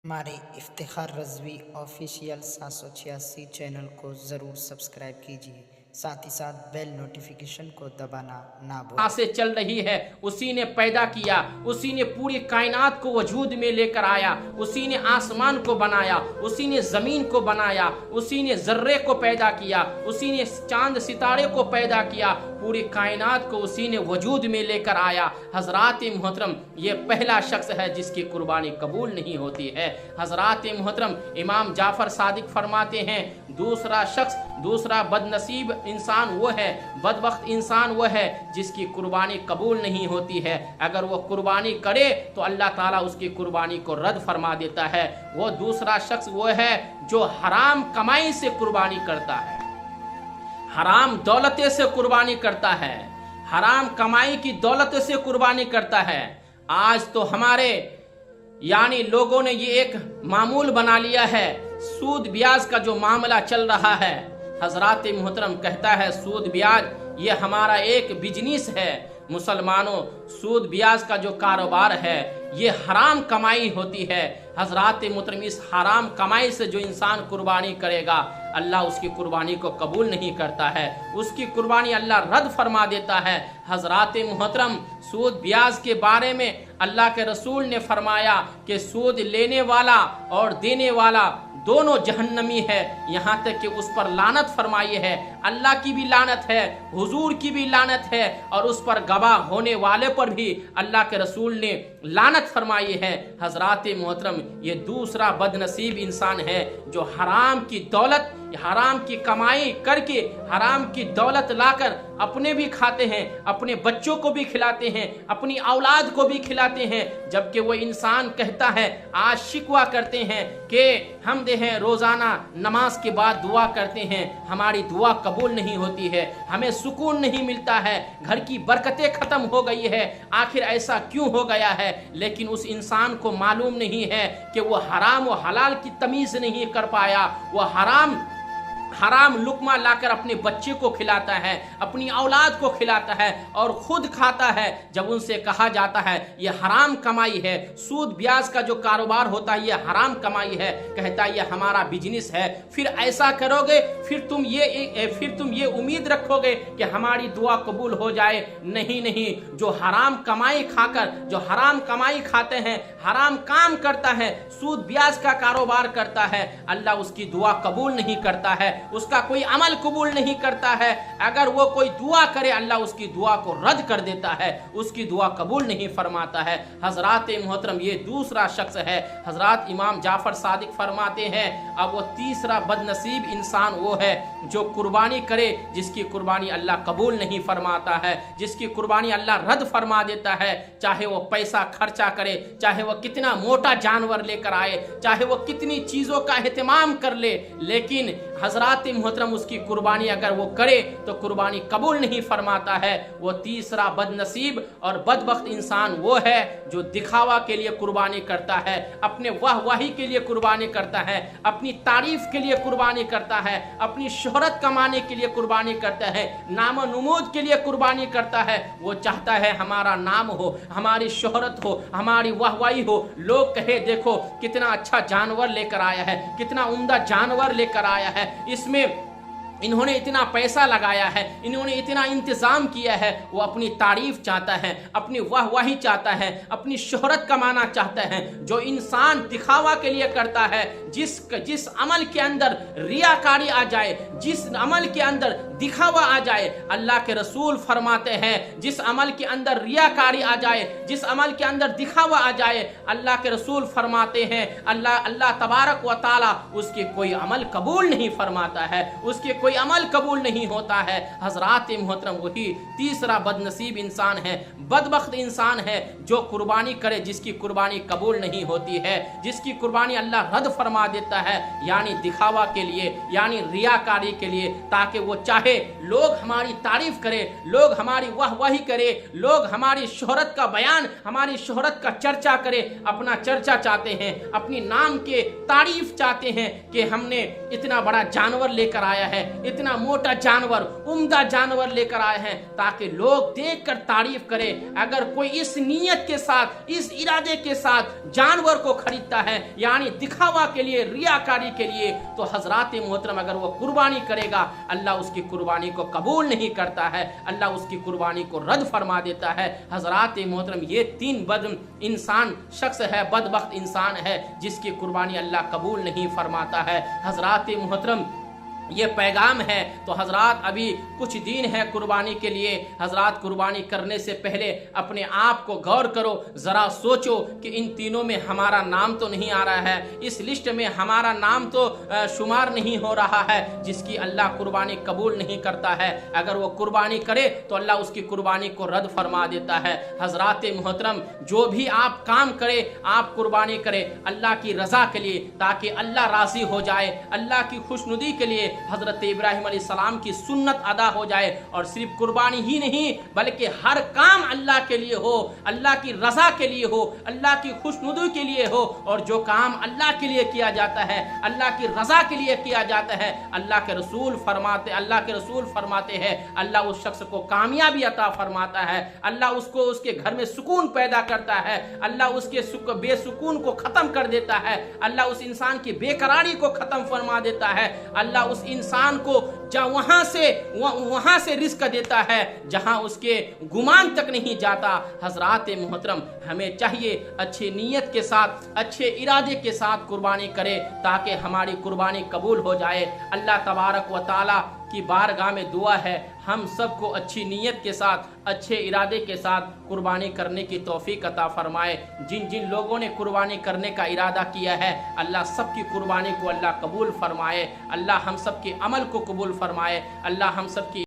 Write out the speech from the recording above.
हमारे Iftikhar Razvi official 786 channel को ज़रूर सब्सक्राइब कीजिए, साथ ही साथ बेल नोटिफिकेशन को दबाना ना भूलें। से चल रही है, उसी ने पैदा किया, उसी ने पूरी कायनात को वजूद में लेकर आया, उसी ने आसमान को बनाया, उसी ने जमीन को बनाया, उसी ने जर्रे को पैदा किया, उसी ने चांद सितारे को पैदा किया, पूरी कायनात को उसी ने वजूद में लेकर आया। हजरात मोहतरम, ये पहला शख्स है जिसकी कुर्बानी कबूल नहीं होती है। हजरात मोहतरम, इमाम जाफर सादिक फरमाते हैं, दूसरा शख्स, दूसरा बदनसीब इंसान वो है, बदबख्त इंसान वो है जिसकी कुर्बानी कबूल नहीं होती है। अगर वो कुर्बानी करे तो अल्लाह ताला उसकी कुर्बानी को रद्द फरमा देता है। वो दूसरा शख्स वो है जो हराम कमाई से कुर्बानी करता है, हराम दौलत से कुर्बानी करता है, हराम कमाई की दौलत से कुर्बानी करता है। आज तो हमारे यानी लोगों ने ये एक मामूल बना लिया है, सूद ब्याज का जो मामला चल रहा है। हजरात मोहतरम, कहता है सूद ब्याज ये हमारा एक बिजनेस है। मुसलमानों, सूद ब्याज का जो कारोबार है ये हराम कमाई होती है। हजरात मोहतरम, इस हराम कमाई से जो इंसान कुर्बानी करेगा अल्लाह उसकी कुर्बानी को कबूल नहीं करता है, उसकी कुर्बानी अल्लाह रद्द फरमा देता है। हजरात मोहतरम, सूद ब्याज के बारे में अल्लाह के रसूल ने फरमाया कि सूद लेने वाला और देने वाला दोनों जहन्नमी है, यहाँ तक कि उस पर लानत फरमाई है। अल्लाह की भी लानत है, हुजूर की भी लानत है, और उस पर गवाह होने वाले पर भी अल्लाह के रसूल ने लानत फरमाई है। हजरात मोहतरम, ये दूसरा बदनसीब इंसान है जो हराम की दौलत, हराम की कमाई करके हराम की दौलत लाकर अपने भी खाते हैं, अपने बच्चों को भी खिलाते हैं, अपनी औलाद को भी खिलाते हैं। जबकि वो इंसान कहता है, आज शिकवा करते हैं कि हम देखें रोजाना नमाज के बाद दुआ करते हैं, हमारी दुआ कबूल नहीं होती है, हमें सुकून नहीं मिलता है, घर की बरकतें खत्म हो गई है। आखिर ऐसा क्यों हो गया है? लेकिन उस इंसान को मालूम नहीं है कि वो हराम व हलाल की तमीज नहीं कर पाया। वो हराम लुकमा लाकर अपने बच्चे को खिलाता है, अपनी औलाद को खिलाता है और खुद खाता है। जब उनसे कहा जाता है ये हराम कमाई है, सूद ब्याज का जो कारोबार होता है ये हराम कमाई है, कहता है ये हमारा बिजनेस है। फिर ऐसा करोगे, फिर तुम ये उम्मीद रखोगे कि हमारी दुआ कबूल हो जाए। नहीं नहीं, जो हराम कमाई खाकर, जो हराम कमाई खाते हैं, हराम काम करता है, सूद ब्याज का कारोबार करता है, अल्लाह उसकी दुआ कबूल नहीं करता है, उसका कोई अमल कबूल नहीं करता है। अगर वो कोई दुआ करे अल्लाह उसकी दुआ को रद्द कर देता है, उसकी दुआ कबूल नहीं फरमाता है। हजरात मोहतरम, ये दूसरा शख्स है। हजरात इमाम जाफर सादिक फरमाते हैं, अब वो तीसरा बदनसीब इंसान वो है जो कुर्बानी करे जिसकी कुर्बानी अल्लाह कबूल नहीं फरमाता है, जिसकी कुर्बानी अल्लाह रद्द फरमा देता है। चाहे वो पैसा खर्चा करे, चाहे वो कितना मोटा जानवर लेकर आए, चाहे वो कितनी चीजों का एहतमाम कर ले, लेकिन हजरात मोहतरम उसकी कुर्बानी अगर वो करे तो कुर्बानी कबूल नहीं फरमाता है। वो तीसरा बदनसीब और बदबख्त इंसान वो है जो दिखावा के लिए कुर्बानी करता है, अपने वाहवाही के लिए कुर्बानी करता है, अपनी तारीफ के लिए कुर्बानी करता है, अपनी शोहरत कमाने के लिए कुर्बानी करता है, नाम नमूद के लिए कुर्बानी करता है। वो चाहता है हमारा नाम हो, हमारी शोहरत हो, हमारी वाहवाही हो, लोग कहे देखो कितना अच्छा जानवर लेकर आया है, कितना उम्दा जानवर लेकर आया है, इसमें इन्होंने इतना पैसा लगाया है, इन्होंने इतना इंतजाम किया है। वो अपनी तारीफ चाहता है, अपनी वाहवाही चाहता है, अपनी शोहरत कमाना चाहता है। जो इंसान दिखावा के लिए करता है, जिस अमल के अंदर रियाकारी आ जाए, जिस अमल के अंदर दिखावा आ जाए, अल्लाह के रसूल फरमाते हैं जिस अमल के अंदर रियाकारी आ जाए, जिस अमल के अंदर दिखावा आ जाए, अल्लाह के रसूल फरमाते हैं अल्लाह तबारक व ताला उसके कोई अमल कबूल नहीं फरमाता है, उसके कोई अमल कबूल नहीं होता है। हजरात मोहतरम, वही तीसरा बदनसीब इंसान है, बदबख्त इंसान है जो कुर्बानी करे जिसकी कुर्बानी कबूल नहीं होती है, जिसकी कुर्बानी अल्लाह रद्द फरमा देता है, यानी दिखावा के लिए, यानी रियाकारी के लिए, ताकि वो चाहे चाहे लोग हमारी तारीफ करें, लोग हमारी वाहवाही करें, लोग हमारी शोहरत का बयान, हमारी शोहरत का चर्चा करें, अपना चर्चा चाहते हैं, अपनी नाम के तारीफ चाहते हैं कि हमने इतना बड़ा जानवर लेकर आया है, इतना मोटा जानवर, उम्दा जानवर लेकर आए हैं, ताकि लोग देखकर तारीफ करें। अगर कोई इस नीयत के साथ, इस इरादे के साथ जानवर को खरीदता है, यानी दिखावा के लिए, रियाकारी के लिए, तो हजरात मोहतरम अगर वो कुर्बानी करेगा, अल्लाह उसकी कुर्बानी को कबूल नहीं करता है, अल्लाह उसकी कुर्बानी को रद्द फरमा देता है। हजरात मोहतरम ये 3 बद इंसान शख्स है, बदबख्त इंसान है, जिसकी कुर्बानी अल्लाह कबूल नहीं फरमाता है। हजरात मोहतरम ये पैगाम है। तो हजरात अभी कुछ दिन है कुर्बानी के लिए। हजरात कुर्बानी करने से पहले अपने आप को गौर करो, ज़रा सोचो कि इन तीनों में हमारा नाम तो नहीं आ रहा है, इस लिस्ट में हमारा नाम तो शुमार नहीं हो रहा है, जिसकी अल्लाह कुर्बानी कबूल नहीं करता है। अगर वो कुर्बानी करे तो अल्लाह उसकी कुर्बानी को रद्द फरमा देता है। हजरात मोहतरम जो भी आप काम करे, आप कुर्बानी करें अल्लाह की रज़ा के लिए, ताकि अल्लाह राज़ी हो जाए, अल्लाह की खुशनुदी के लिए हजरत इब्राहिम अलैहिस्सलाम की सुन्नत अदा हो जाए। और सिर्फ कुर्बानी ही नहीं बल्कि हर काम अल्लाह के लिए हो, अल्लाह की रज़ा के लिए हो, अल्लाह की खुशनुदी के लिए हो। और जो काम अल्लाह के लिए किया जाता है, अल्लाह की रज़ा के लिए किया जाता है, अल्लाह के रसूल फरमाते हैं अल्लाह उस शख्स को कामयाबी अता फरमाता है, अल्लाह उसको उसके घर में सुकून पैदा करता है, अल्लाह उसके बेसुकून को ख़त्म कर देता है, अल्लाह उस इंसान की बेकरारी को ख़त्म फरमा देता है, अल्लाह उस इंसान को वहाँ से रिस्क देता है जहाँ उसके गुमान तक नहीं जाता। हजरात मोहतरम हमें चाहिए अच्छी नीयत के साथ, अच्छे इरादे के साथ कुर्बानी करें, ताकि हमारी कुर्बानी कबूल हो जाए। अल्लाह तबारक व ताला की बारगाह में दुआ है हम सबको अच्छी नीयत के साथ, अच्छे इरादे के साथ कुर्बानी करने की तौफीक अता फरमाए। जिन जिन लोगों ने कुर्बानी करने का इरादा किया है, अल्लाह सबकी कुर्बानी को अल्लाह कबूल फरमाए, अल्लाह हम सब के अमल को कबूल फरमाए, अल्लाह हम सब की